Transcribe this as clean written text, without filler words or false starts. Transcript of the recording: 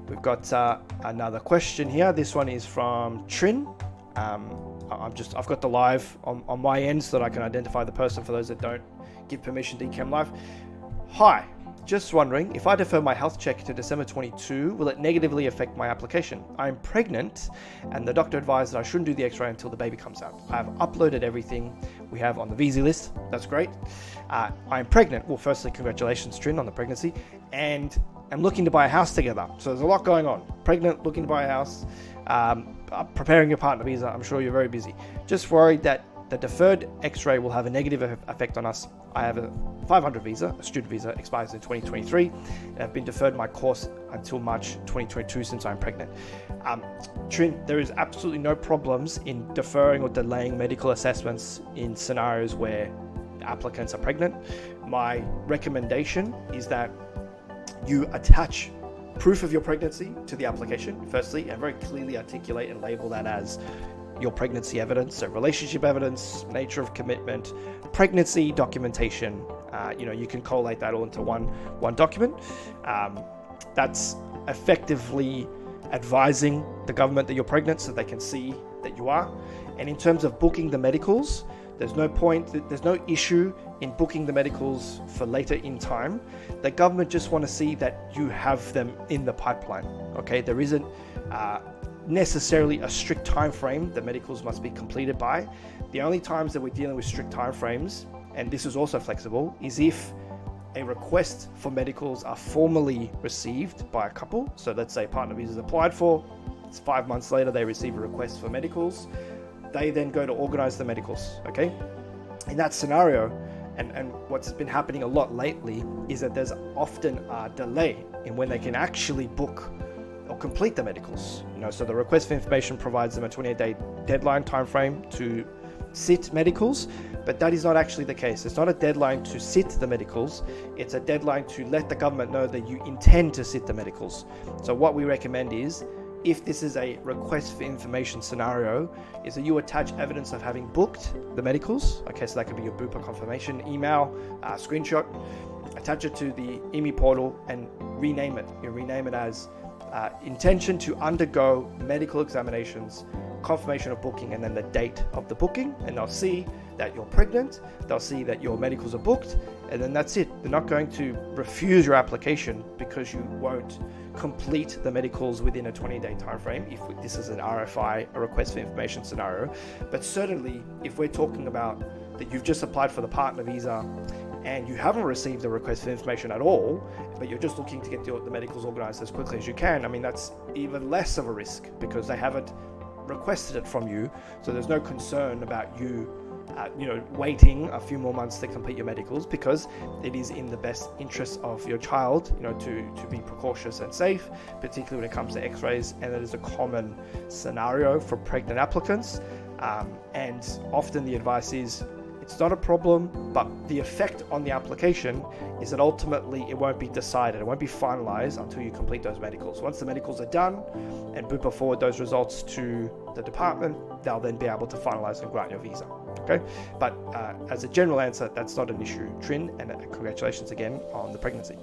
We've got another question here. This one is from Trin. I've got the live on my end so that I can identify the person for those that don't give permission to Chem Live. Hi, just wondering, if I defer my health check to December 22, will it negatively affect my application? I'm pregnant and the doctor advised that I shouldn't do the x-ray until the baby comes out. I have uploaded everything we have on the Veazy list. That's great. I'm pregnant. Well, firstly, congratulations, Trin, on the pregnancy. And I'm looking to buy a house together. So there's a lot going on. Pregnant, looking to buy a house, preparing your partner visa. I'm sure you're very busy. Just worried that the deferred x-ray will have a negative effect on us. I have a 500 visa, a student visa, expires in 2023, and I've been deferred my course until March 2022 since I'm pregnant. Trin, there is absolutely no problems in deferring or delaying medical assessments in scenarios where applicants are pregnant. My recommendation is that you attach proof of your pregnancy to the application, firstly, and very clearly articulate and label that as your pregnancy evidence, so relationship evidence, nature of commitment, pregnancy documentation. You can collate that all into one document. That's effectively advising the government that you're pregnant so they can see that you are. And in terms of booking the medicals, there's no issue in booking the medicals for later in time. The government just want to see that you have them in the pipeline. Okay, there isn't necessarily a strict time frame that medicals must be completed by. The only times that we're dealing with strict time frames, and this is also flexible, is if a request for medicals are formally received by a couple. So let's say partner visa is applied for, it's 5 months later they receive a request for medicals. They then go to organize the medicals. Okay, in that scenario, and what's been happening a lot lately is that there's often a delay in when they can actually book or complete the medicals. So the request for information provides them a 28-day deadline time frame to sit medicals, but that is not actually the case. It's not a deadline to sit the medicals, it's a deadline to let the government know that you intend to sit the medicals. So what we recommend is, if this is a request for information scenario, is that you attach evidence of having booked the medicals. Okay, so that could be your Bupa confirmation email, screenshot, attach it to the EMI portal and rename it. You rename it as intention to undergo medical examinations, confirmation of booking, and then the date of the booking, and they'll see that you're pregnant, they'll see that your medicals are booked, and then that's it. They're not going to refuse your application because you won't complete the medicals within a 20-day time frame if this is an RFI, a request for information scenario. But certainly if we're talking about that you've just applied for the partner visa and you haven't received a request for information at all, but you're just looking to get the medicals organized as quickly as you can, I mean, that's even less of a risk because they haven't requested it from you. So there's no concern about you waiting a few more months to complete your medicals, because it is in the best interest of your child, to be precautious and safe, particularly when it comes to x-rays. And that is a common scenario for pregnant applicants. And often the advice is, it's not a problem, but the effect on the application is that ultimately it won't be decided, it won't be finalized until you complete those medicals. Once the medicals are done and Bupa forward those results to the department, they'll then be able to finalize and grant your visa. Okay, but as a general answer, that's not an issue, Trin, and congratulations again on the pregnancy.